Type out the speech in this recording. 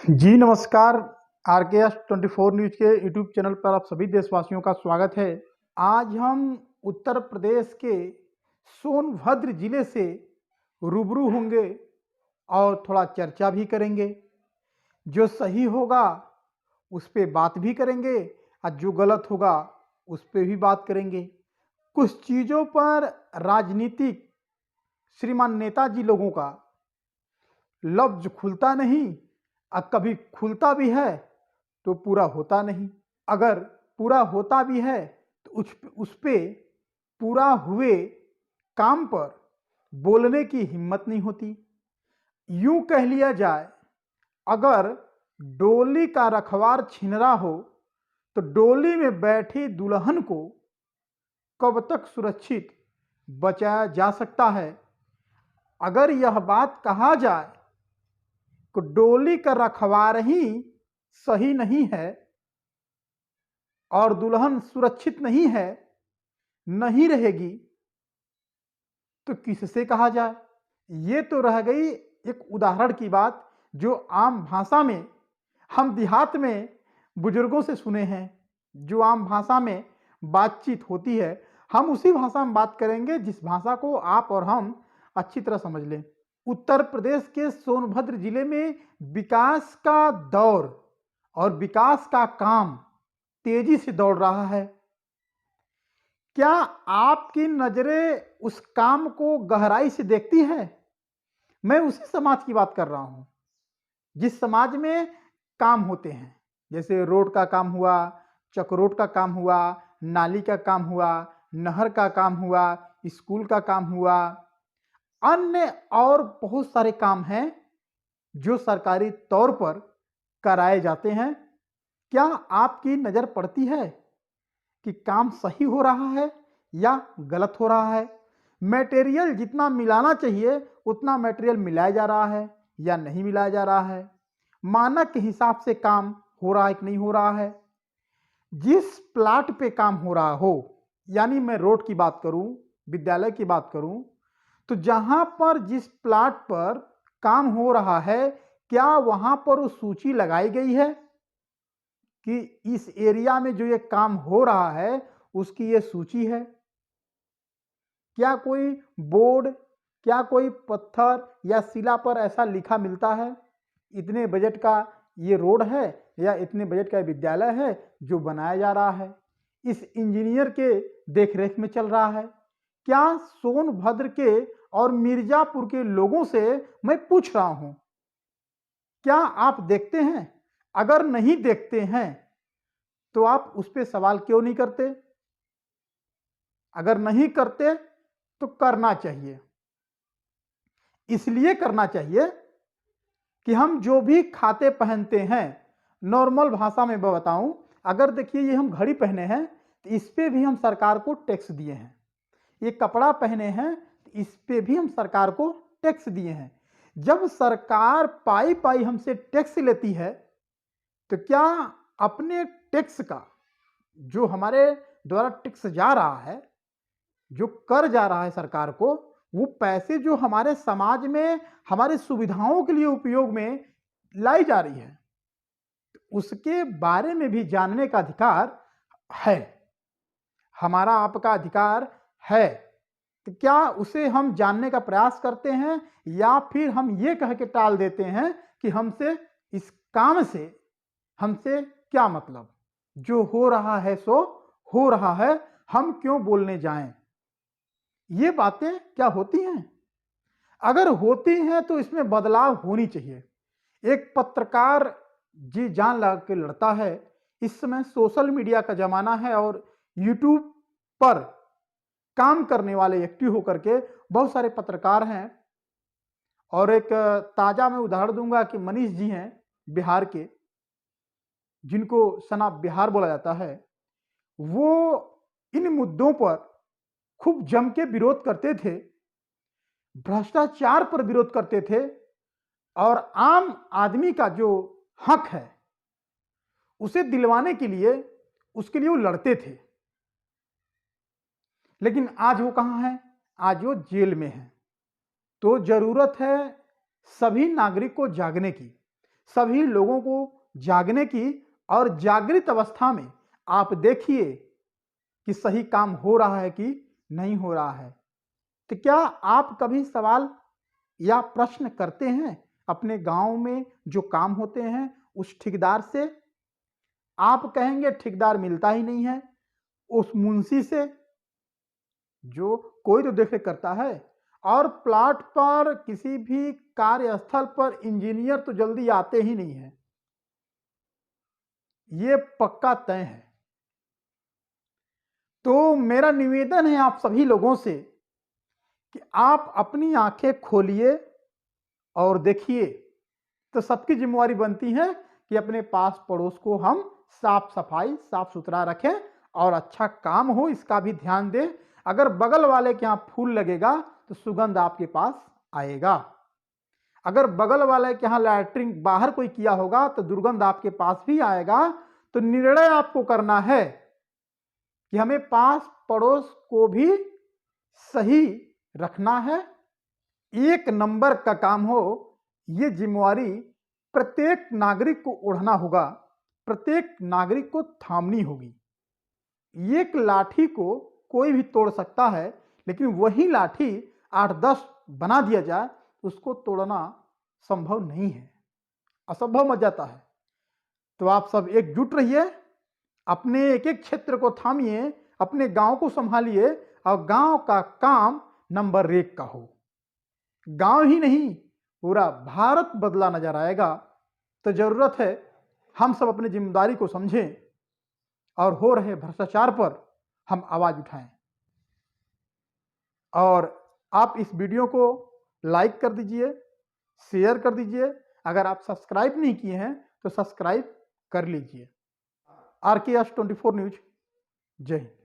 जी नमस्कार। RKS 24 news के YouTube channel पर आप सभी देशवासियों का स्वागत है। आज हम उत्तर प्रदेश के सोनभद्र जिले से रूबरू होंगे और थोड़ा चर्चा भी करेंगे। जो सही होगा उस पे बात भी करेंगे और जो गलत होगा उस पे भी बात करेंगे। कुछ चीज़ों पर राजनीतिक श्रीमान नेताजी लोगों का लफ्ज खुलता नहीं और कभी खुलता भी है तो पूरा होता नहीं। अगर पूरा होता भी है तो उस पे पूरा हुए काम पर बोलने की हिम्मत नहीं होती। यूं कह लिया जाए, अगर डोली का रखवार छिनरा हो तो डोली में बैठी दुल्हन को कब तक सुरक्षित बचाया जा सकता है। अगर यह बात कहा जाए तो डोली का रखवार ही सही नहीं है और दुल्हन सुरक्षित नहीं है, नहीं रहेगी, तो किससे कहा जाए। ये तो रह गई एक उदाहरण की बात जो आम भाषा में हम देहात में बुजुर्गों से सुने हैं। जो आम भाषा में बातचीत होती है, हम उसी भाषा में बात करेंगे जिस भाषा को आप और हम अच्छी तरह समझ लें। उत्तर प्रदेश के सोनभद्र जिले में विकास का दौर और विकास का काम तेजी से दौड़ रहा है। क्या आपकी नजरें उस काम को गहराई से देखती है? मैं उसी समाज की बात कर रहा हूं जिस समाज में काम होते हैं, जैसे रोड का काम हुआ, चक्रोट का काम हुआ, नाली का काम हुआ, नहर का काम हुआ, स्कूल का काम हुआ, अन्य और बहुत सारे काम हैं जो सरकारी तौर पर कराए जाते हैं। क्या आपकी नज़र पड़ती है कि काम सही हो रहा है या गलत हो रहा है? मटेरियल जितना मिलाना चाहिए उतना मटेरियल मिलाया जा रहा है या नहीं मिलाया जा रहा है? मानक के हिसाब से काम हो रहा है कि नहीं हो रहा है? जिस प्लाट पे काम हो रहा हो, यानी मैं रोड की बात करूं, विद्यालय की बात करूं, तो जहां पर जिस प्लाट पर काम हो रहा है, क्या वहां पर वो सूची लगाई गई है कि इस एरिया में जो ये काम हो रहा है उसकी ये सूची है? क्या कोई बोर्ड, क्या कोई पत्थर या शिला पर ऐसा लिखा मिलता है इतने बजट का ये रोड है या इतने बजट का विद्यालय है जो बनाया जा रहा है, इस इंजीनियर के देखरेख में चल रहा है? क्या सोनभद्र के और मिर्जापुर के लोगों से मैं पूछ रहा हूं, क्या आप देखते हैं? अगर नहीं देखते हैं तो आप उस पर सवाल क्यों नहीं करते? अगर नहीं करते तो करना चाहिए। इसलिए करना चाहिए कि हम जो भी खाते पहनते हैं, नॉर्मल भाषा में बताऊं, अगर देखिए ये हम घड़ी पहने हैं तो इस पे भी हम सरकार को टैक्स दिए हैं। ये कपड़ा पहने हैं तो इस पे भी हम सरकार को टैक्स दिए हैं। जब सरकार पाई पाई हमसे टैक्स लेती है तो क्या अपने टैक्स का, जो हमारे द्वारा टैक्स जा रहा है, जो कर जा रहा है सरकार को, वो पैसे जो हमारे समाज में हमारे सुविधाओं के लिए उपयोग में लाई जा रही है, उसके बारे में भी जानने का अधिकार है। हमारा आपका अधिकार है। तो क्या उसे हम जानने का प्रयास करते हैं या फिर हम ये कह के टाल देते हैं कि हमसे इस काम से हमसे क्या मतलब, जो हो रहा है सो हो रहा है, हम क्यों बोलने जाएं? ये बातें क्या होती हैं? अगर होती हैं तो इसमें बदलाव होनी चाहिए। एक पत्रकार जी जान लगा के लड़ता है। इस समय सोशल मीडिया का जमाना है और यूट्यूब पर काम करने वाले एक्टिव होकर के बहुत सारे पत्रकार हैं। और एक ताजा मैं उदाहरण दूंगा कि मनीष जी हैं बिहार के, जिनको सना बिहार बोला जाता है। वो इन मुद्दों पर खूब जम के विरोध करते थे, भ्रष्टाचार पर विरोध करते थे और आम आदमी का जो हक है उसे दिलवाने के लिए, उसके लिए वो लड़ते थे। लेकिन आज वो कहां है? आज वो जेल में है। तो जरूरत है सभी नागरिक को जागने की, सभी लोगों को जागने की और जागृत अवस्था में आप देखिए कि सही काम हो रहा है कि नहीं हो रहा है। तो क्या आप कभी सवाल या प्रश्न करते हैं अपने गांव में जो काम होते हैं उस ठेकेदार से? आप कहेंगे ठेकेदार मिलता ही नहीं है। उस मुंशी से, जो कोई तो देख रेख करता है, और प्लाट पर किसी भी कार्यस्थल पर इंजीनियर तो जल्दी आते ही नहीं है, ये पक्का तय है। तो मेरा निवेदन है आप सभी लोगों से कि आप अपनी आंखें खोलिए और देखिए। तो सबकी जिम्मेवारी बनती है कि अपने पास पड़ोस को हम साफ सफाई साफ सुथरा रखें और अच्छा काम हो इसका भी ध्यान दें। अगर बगल वाले के यहाँ फूल लगेगा तो सुगंध आपके पास आएगा। अगर बगल वाले के यहाँ लैट्रिन बाहर कोई किया होगा तो दुर्गंध आपके पास भी आएगा। तो निर्णय आपको करना है कि हमें पास पड़ोस को भी सही रखना है। एक नंबर का काम हो, ये जिम्मेवारी प्रत्येक नागरिक को ओढ़ना होगा, प्रत्येक नागरिक को थामनी होगी। एक लाठी को कोई भी तोड़ सकता है, लेकिन वही लाठी 8-10 बना दिया जाए उसको तोड़ना संभव नहीं है, असंभव मच जाता है। तो आप सब एकजुट रहिए, अपने एक एक क्षेत्र को थामिए, अपने गांव को संभालिए और गांव का काम नंबर 1 का हो। गांव ही नहीं, पूरा भारत बदला नजर आएगा। तो जरूरत है हम सब अपनी जिम्मेदारी को समझें और हो रहे भ्रष्टाचार पर हम आवाज उठाएं। और आप इस वीडियो को लाइक कर दीजिए, शेयर कर दीजिए। अगर आप सब्सक्राइब नहीं किए हैं तो सब्सक्राइब कर लीजिए। RKS 24 न्यूज, जय हिंद।